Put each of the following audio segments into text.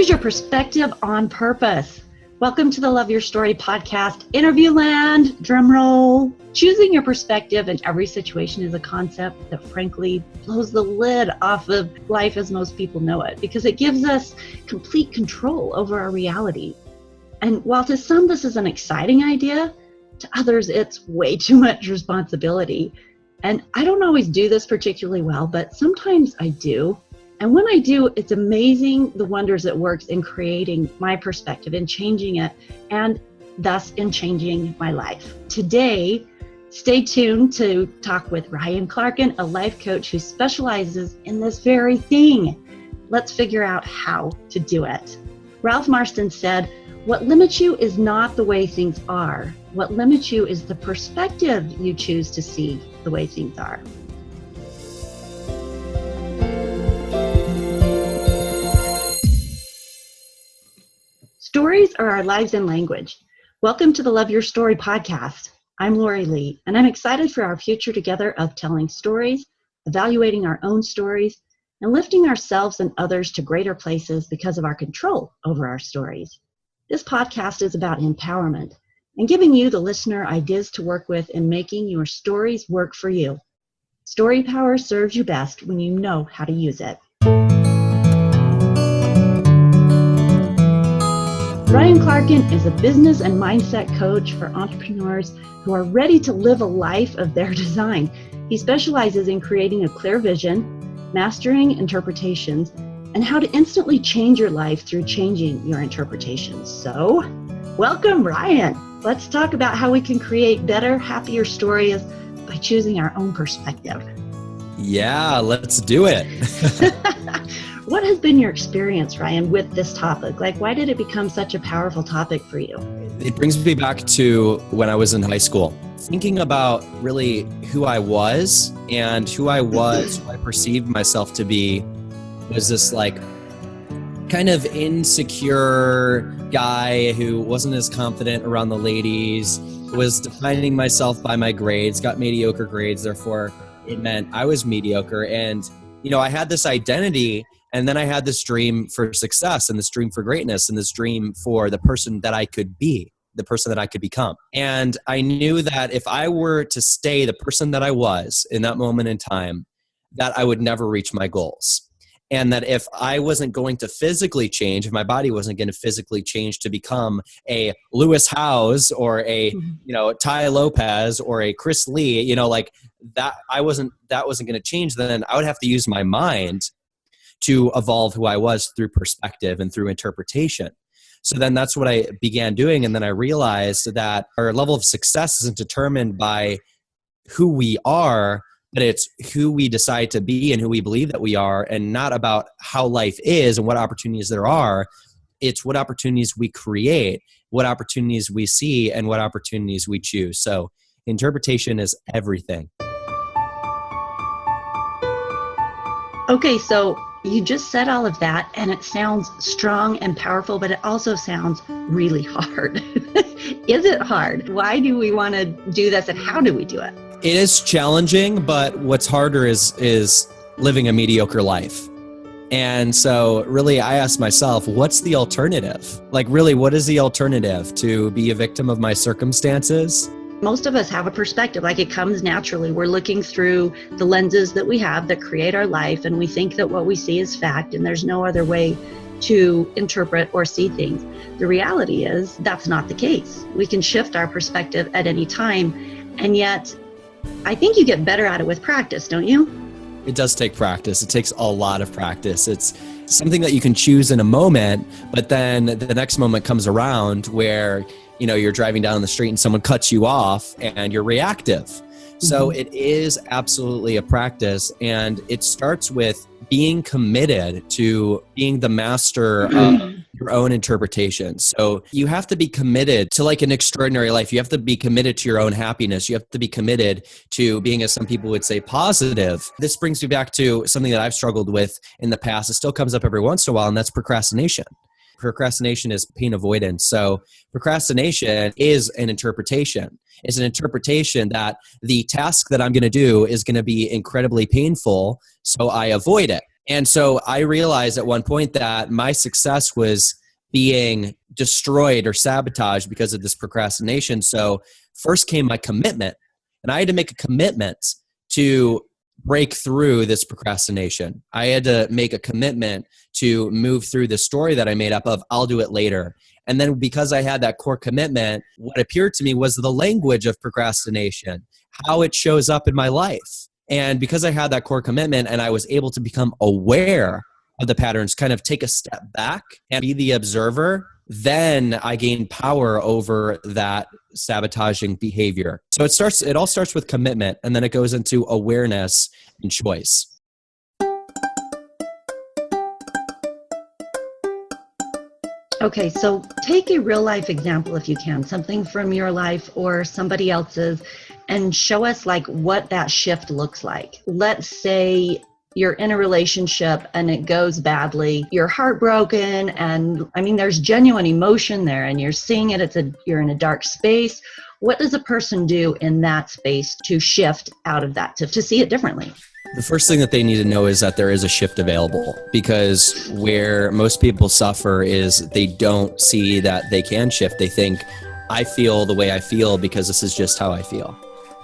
Choose your perspective on purpose. Welcome to the Love Your Story podcast, Interview Land, Drumroll. Choosing your perspective in every situation is a concept that frankly blows the lid off of life as most people know it, because it gives us complete control over our reality. And while to some this is an exciting idea, to others it's way too much responsibility. And I don't always do this particularly well, but sometimes I do. And when I do, it's amazing the wonders it works in creating my perspective, in changing it, and thus in changing my life. Today, stay tuned to talk with Ryan Clarkin, a life coach who specializes in this very thing. Let's figure out how to do it. Ralph Marston said, "What limits you is not the way things are. What limits you is the perspective you choose to see the way things are." Stories are our lives in language. Welcome to the Love Your Story podcast. I'm Lori Lee, and I'm excited for our future together of telling stories, evaluating our own stories, and lifting ourselves and others to greater places because of our control over our stories. This podcast is about empowerment and giving you, the listener, ideas to work with in making your stories work for you. Story power serves you best when you know how to use it. Ryan Clarkin is a business and mindset coach for entrepreneurs who are ready to live a life of their design. He specializes in creating a clear vision, mastering interpretations, and how to instantly change your life through changing your interpretations. So, welcome, Ryan. Let's talk about how we can create better, happier stories by choosing our own perspective. Yeah, let's do it. What has been your experience, Ryan, with this topic? Why did it become such a powerful topic for you? It brings me back to when I was in high school, thinking about really who I was and who I perceived myself to be was this kind of insecure guy who wasn't as confident around the ladies, was defining myself by my grades, got mediocre grades, therefore it meant I was mediocre. And, I had this identity. And then I had this dream for success and this dream for greatness and this dream for the person that I could be, the person that I could become. And I knew that if I were to stay the person that I was in that moment in time, that I would never reach my goals. And that if I wasn't going to physically change, if my body wasn't going to physically change to become a Lewis Howes or a, Ty Lopez or a Chris Lee, that wasn't going to change, then I would have to use my mind to evolve who I was through perspective and through interpretation. So then that's what I began doing. And then I realized that our level of success isn't determined by who we are, but it's who we decide to be and who we believe that we are, and not about how life is and what opportunities there are. It's what opportunities we create, what opportunities we see, and what opportunities we choose. So interpretation is everything. Okay, so you just said all of that, and it sounds strong and powerful, but it also sounds really hard. Is it hard? Why do we want to do this, and how do we do it? It is challenging, but what's harder is living a mediocre life. And so really I asked myself, what's the alternative? What is the alternative? To be a victim of my circumstances? Most of us have a perspective, it comes naturally. We're looking through the lenses that we have that create our life, and we think that what we see is fact, and there's no other way to interpret or see things. The reality is that's not the case. We can shift our perspective at any time, and yet I think you get better at it with practice, don't you? It does take practice. It takes a lot of practice. It's something that you can choose in a moment, but then the next moment comes around where you're driving down the street and someone cuts you off and you're reactive. So it is absolutely a practice, and it starts with being committed to being the master of your own interpretation. So you have to be committed to an extraordinary life. You have to be committed to your own happiness. You have to be committed to being, as some people would say, positive. This brings me back to something that I've struggled with in the past. It still comes up every once in a while, and that's procrastination. Procrastination is pain avoidance. So procrastination is an interpretation. It's an interpretation that the task that I'm going to do is going to be incredibly painful, so I avoid it. And so I realized at one point that my success was being destroyed or sabotaged because of this procrastination. So first came my commitment, and I had to make a commitment to break through this procrastination. I had to make a commitment to move through the story that I made up of, I'll do it later. And then because I had that core commitment, what appeared to me was the language of procrastination, how it shows up in my life. And because I had that core commitment and I was able to become aware of the patterns, kind of take a step back and be the observer, then I gained power over that sabotaging behavior. So it all starts with commitment, and then it goes into awareness and choice. Okay, so take a real life example if you can, something from your life or somebody else's, and show us like what that shift looks like. Let's say you're in a relationship and it goes badly, you're heartbroken, and I mean, there's genuine emotion there and you're seeing it, you're in a dark space. What does a person do in that space to shift out of that, to see it differently? The first thing that they need to know is that there is a shift available, because where most people suffer is they don't see that they can shift. They think, I feel the way I feel because this is just how I feel.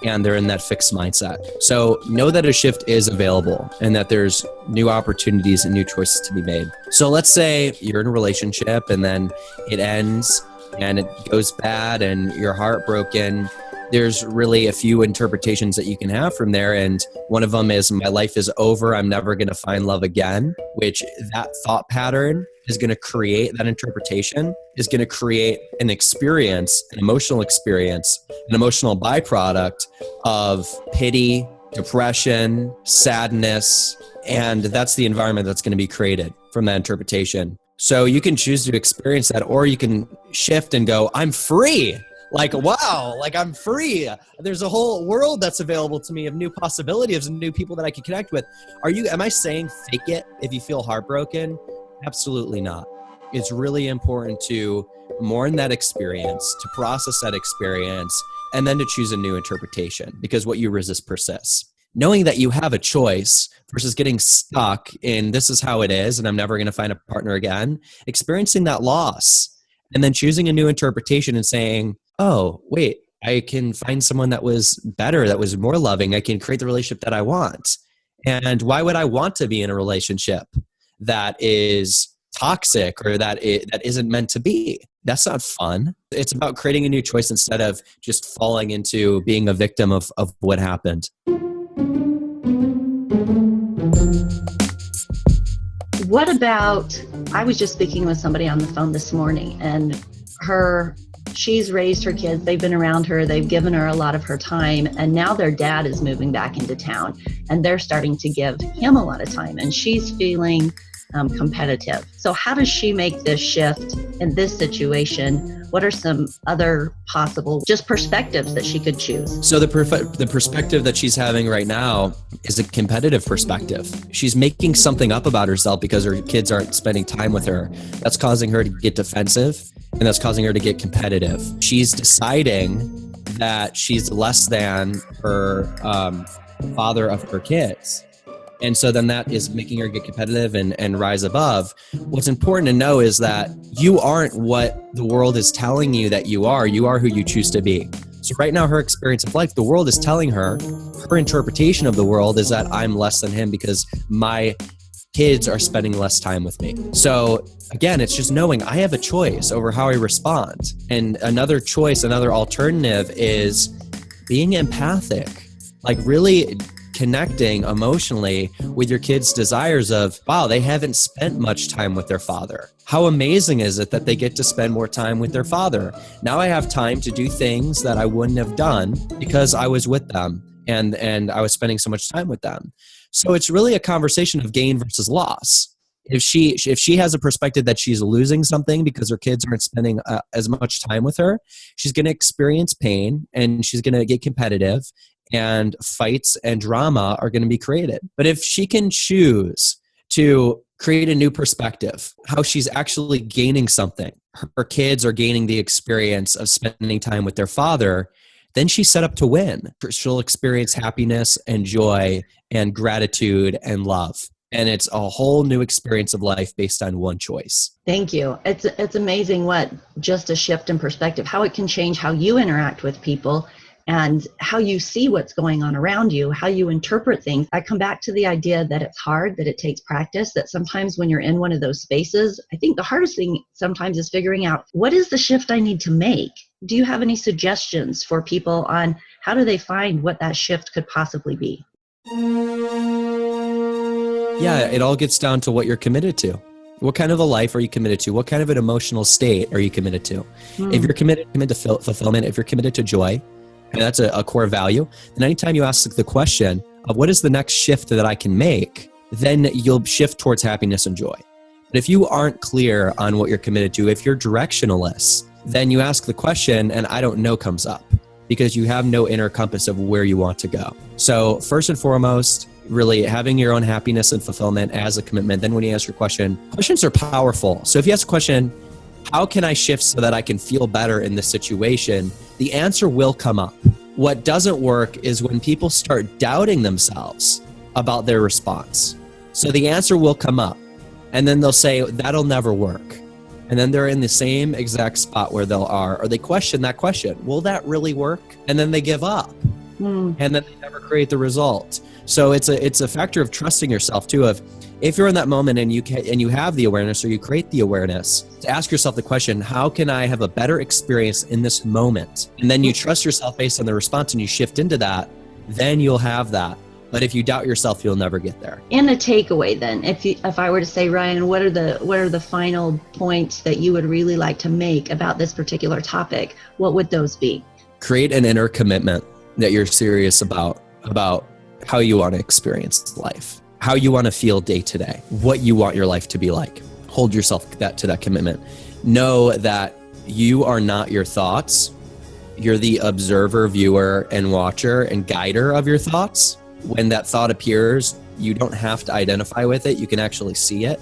And they're in that fixed mindset. So know that a shift is available and that there's new opportunities and new choices to be made. So let's say you're in a relationship and then it ends and it goes bad and you're heartbroken. There's really a few interpretations that you can have from there. And one of them is, my life is over, I'm never going to find love again, which that thought pattern is going to create, that interpretation is going to create an experience, an emotional byproduct of pity, depression, sadness, and that's the environment that's going to be created from that interpretation. So you can choose to experience that, or you can shift and go, I'm free. Like, wow, like I'm free. There's a whole world that's available to me of new possibilities and new people that I can connect with. Am I saying fake it if you feel heartbroken? Absolutely not. It's really important to mourn that experience, to process that experience, and then to choose a new interpretation, because what you resist persists. Knowing that you have a choice versus getting stuck in this is how it is and I'm never going to find a partner again, experiencing that loss, and then choosing a new interpretation and saying, oh, wait, I can find someone that was better, that was more loving. I can create the relationship that I want. And why would I want to be in a relationship that is toxic or that isn't meant to be? That's not fun. It's about creating a new choice instead of just falling into being a victim of what happened. What about, I was just speaking with somebody on the phone this morning, and she's raised her kids, they've been around her, they've given her a lot of her time, and now their dad is moving back into town and they're starting to give him a lot of time, and she's feeling competitive. So how does she make this shift in this situation? What are some other possible just perspectives that she could choose? So the perspective that she's having right now is a competitive perspective. She's making something up about herself because her kids aren't spending time with her. That's causing her to get defensive, and that's causing her to get competitive. She's deciding that she's less than her father of her kids. And so then that is making her get competitive and rise above. What's important to know is that you aren't what the world is telling you that you are. You are who you choose to be. So right now, her experience of life, the world is telling her, her interpretation of the world is that I'm less than him because my kids are spending less time with me. So again, it's just knowing I have a choice over how I respond. And another choice, another alternative is being empathic, like really connecting emotionally with your kids' desires of, wow, they haven't spent much time with their father. How amazing is it that they get to spend more time with their father? Now I have time to do things that I wouldn't have done because I was with them and I was spending so much time with them. So it's really a conversation of gain versus loss. If she has a perspective that she's losing something because her kids aren't spending as much time with her, she's going to experience pain and she's going to get competitive, and fights and drama are going to be created. But if she can choose to create a new perspective, how she's actually gaining something, her kids are gaining the experience of spending time with their father, then she's set up to win. She'll experience happiness and joy and gratitude and love. And it's a whole new experience of life based on one choice. Thank you. It's amazing what just a shift in perspective, how it can change how you interact with people and how you see what's going on around you, how you interpret things. I come back to the idea that it's hard, that it takes practice, that sometimes when you're in one of those spaces, I think the hardest thing sometimes is figuring out, what is the shift I need to make? Do you have any suggestions for people on how do they find what that shift could possibly be? Yeah, it all gets down to what you're committed to. What kind of a life are you committed to? What kind of an emotional state are you committed to? If you're committed to fulfillment, if you're committed to joy, and that's a core value, then anytime you ask the question of what is the next shift that I can make, then you'll shift towards happiness and joy. But if you aren't clear on what you're committed to, if you're directionless, then you ask the question and I don't know comes up because you have no inner compass of where you want to go. So first and foremost, really having your own happiness and fulfillment as a commitment. Then when you ask your question, questions are powerful. So if you ask a question, how can I shift so that I can feel better in this situation? The answer will come up. What doesn't work is when people start doubting themselves about their response. So the answer will come up and then they'll say, that'll never work. And then they're in the same exact spot where they are, or they question that question. Will that really work? And then they give up. And then they never create the result. So it's a factor of trusting yourself too, of if you're in that moment and you have the awareness or you create the awareness, to ask yourself the question, how can I have a better experience in this moment? And then you trust yourself based on the response and you shift into that, then you'll have that. But if you doubt yourself, you'll never get there. And a takeaway then, if I were to say, Ryan, what are the final points that you would really like to make about this particular topic? What would those be? Create an inner commitment that you're serious about how you want to experience life, how you want to feel day to day, what you want your life to be like. Hold yourself to that commitment. Know that you are not your thoughts. You're the observer, viewer, and watcher and guider of your thoughts. When that thought appears, you don't have to identify with it. You can actually see it.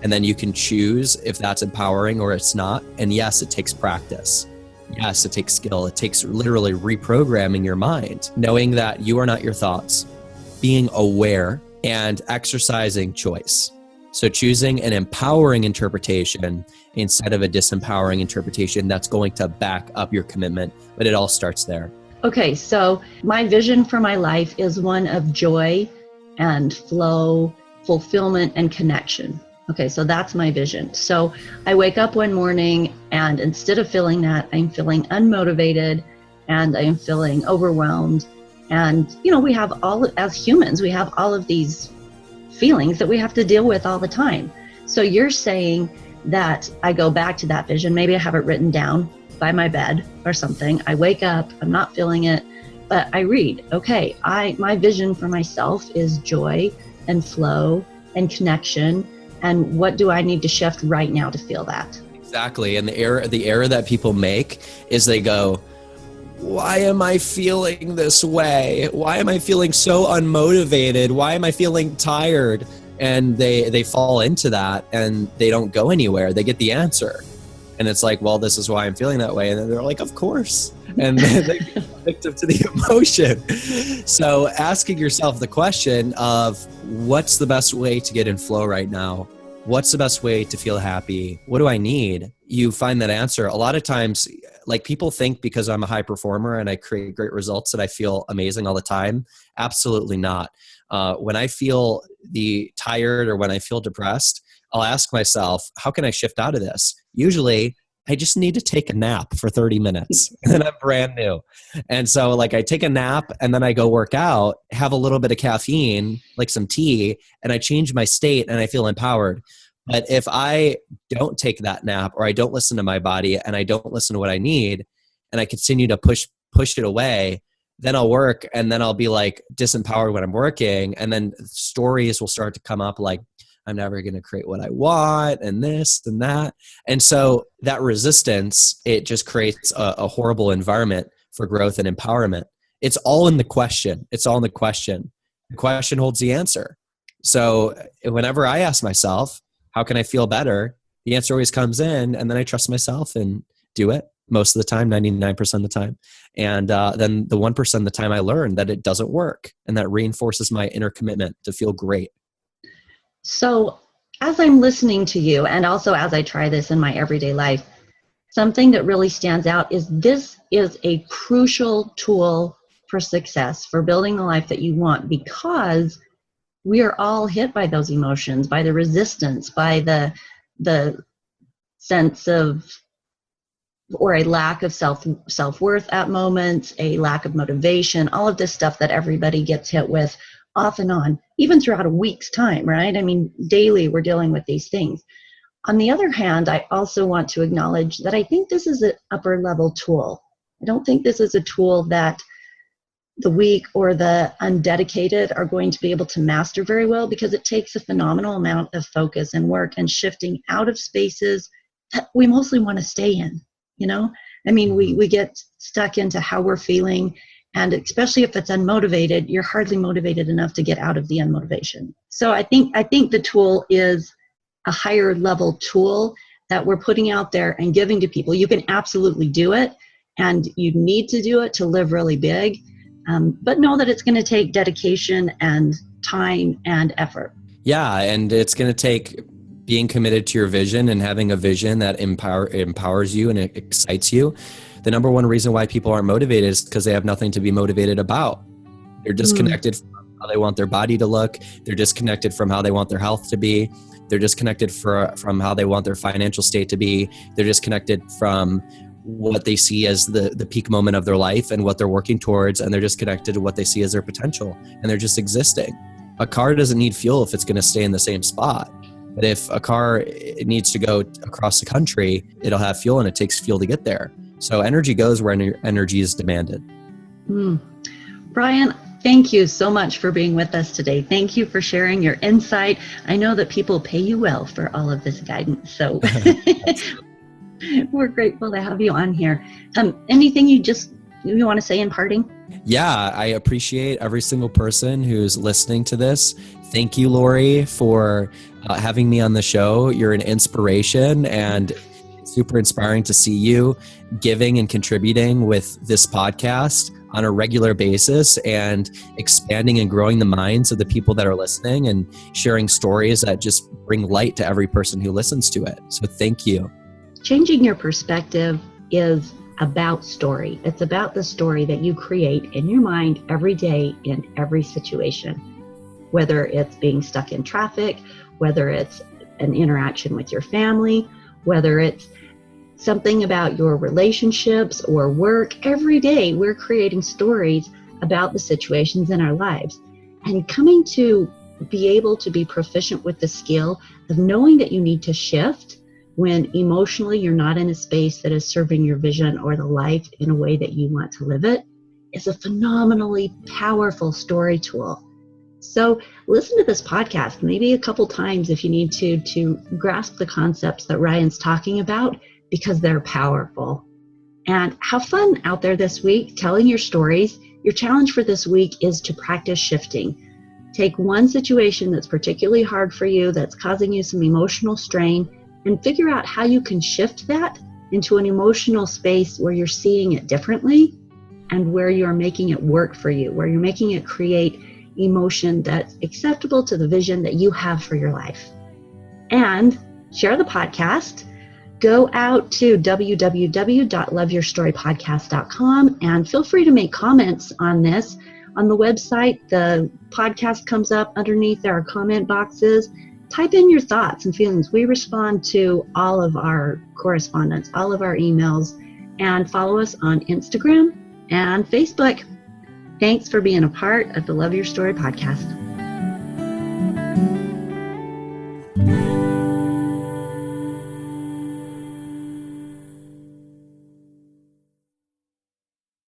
And then you can choose if that's empowering or it's not. And yes, it takes practice. Yes, it takes skill. It takes literally reprogramming your mind, knowing that you are not your thoughts, being aware, and exercising choice. So choosing an empowering interpretation instead of a disempowering interpretation that's going to back up your commitment. But it all starts there. Okay, so my vision for my life is one of joy and flow, fulfillment, and connection. Okay, so that's my vision. So I wake up one morning and instead of feeling that, I'm feeling unmotivated and I'm feeling overwhelmed. And, we have as humans, we have all of these feelings that we have to deal with all the time. So you're saying that I go back to that vision. Maybe I have it written down by my bed or something. I wake up, I'm not feeling it, but I read, okay, my vision for myself is joy and flow and connection. And what do I need to shift right now to feel that? Exactly. And the error that people make is they go, why am I feeling this way? Why am I feeling so unmotivated? Why am I feeling tired? And they fall into that and they don't go anywhere. They get the answer. And it's like, well, this is why I'm feeling that way. And then they're like, of course. And they become victim to the emotion. So asking yourself the question of what's the best way to get in flow right now? What's the best way to feel happy? What do I need? You find that answer. A lot of times, like people think because I'm a high performer and I create great results that I feel amazing all the time. Absolutely not. When I feel tired or when I feel depressed, I'll ask myself, how can I shift out of this? Usually, I just need to take a nap for 30 minutes and then I'm brand new. And so I take a nap and then I go work out, have a little bit of caffeine, like some tea, and I change my state and I feel empowered. But if I don't take that nap or I don't listen to my body and I don't listen to what I need and I continue to push it away, then I'll work and then I'll be disempowered when I'm working. And then stories will start to come up like, I'm never going to create what I want and this and that. And so that resistance, it just creates a horrible environment for growth and empowerment. It's all in the question. It's all in the question. The question holds the answer. So whenever I ask myself, how can I feel better? The answer always comes in and then I trust myself and do it most of the time, 99% of the time. And then the 1% of the time I learn that it doesn't work and that reinforces my inner commitment to feel great. So as I'm listening to you, and also as I try this in my everyday life, something that really stands out is this is a crucial tool for success, for building the life that you want, because we are all hit by those emotions, by the resistance, by the sense of, or a lack of self-worth at moments, a lack of motivation, all of this stuff that everybody gets hit with off and on, even throughout a week's time, right? I mean, daily we're dealing with these things. On the other hand, I also want to acknowledge that I think this is an upper level tool. I don't think this is a tool that the weak or the undedicated are going to be able to master very well, because it takes a phenomenal amount of focus and work and shifting out of spaces that we mostly want to stay in. You know, I mean, we get stuck into how we're feeling, and especially if it's unmotivated, you're hardly motivated enough to get out of the unmotivation. So I think the tool is a higher level tool that we're putting out there and giving to people. You can absolutely do it, and you need to do it to live really big, but know that it's going to take dedication and time and effort. Yeah, and it's going to take being committed to your vision and having a vision that empowers you and it excites you. The number one reason why people aren't motivated is because they have nothing to be motivated about. They're disconnected from how they want their body to look. They're disconnected from how they want their health to be. They're disconnected from how they want their financial state to be. They're disconnected from what they see as the peak moment of their life and what they're working towards. And they're disconnected to what they see as their potential. And they're just existing. A car doesn't need fuel if it's going to stay in the same spot. But if a car it needs to go across the country, it'll have fuel, and it takes fuel to get there. So energy goes where energy is demanded. Brian, thank you so much for being with us today. Thank you for sharing your insight. I know that people pay you well for all of this guidance, so we're grateful to have you on here. Anything you want to say in parting? Yeah, I appreciate every single person who's listening to this. Thank you, Lori, for having me on the show. You're an inspiration, and it's super inspiring to see you giving and contributing with this podcast on a regular basis and expanding and growing the minds of the people that are listening and sharing stories that just bring light to every person who listens to it. So thank you. Changing your perspective is about story. It's about the story that you create in your mind every day in every situation, whether it's being stuck in traffic, whether it's an interaction with your family, whether it's something about your relationships or work. Every day we're creating stories about the situations in our lives, and coming to be able to be proficient with the skill of knowing that you need to shift when emotionally you're not in a space that is serving your vision or the life in a way that you want to live it is a phenomenally powerful story tool. So listen to this podcast maybe a couple times if you need to grasp the concepts that Ryan's talking about, because they're powerful. And have fun out there this week telling your stories. Your challenge for this week is to practice shifting. Take one situation that's particularly hard for you, that's causing you some emotional strain, and figure out how you can shift that into an emotional space where you're seeing it differently and where you're making it work for you, where you're making it create emotion that's acceptable to the vision that you have for your life. And share the podcast. Go out to www.loveyourstorypodcast.com and feel free to make comments on this. On the website, the podcast comes up underneath. There are comment boxes. Type in your thoughts and feelings. We respond to all of our correspondence, all of our emails, and follow us on Instagram and Facebook. Thanks for being a part of the Love Your Story podcast.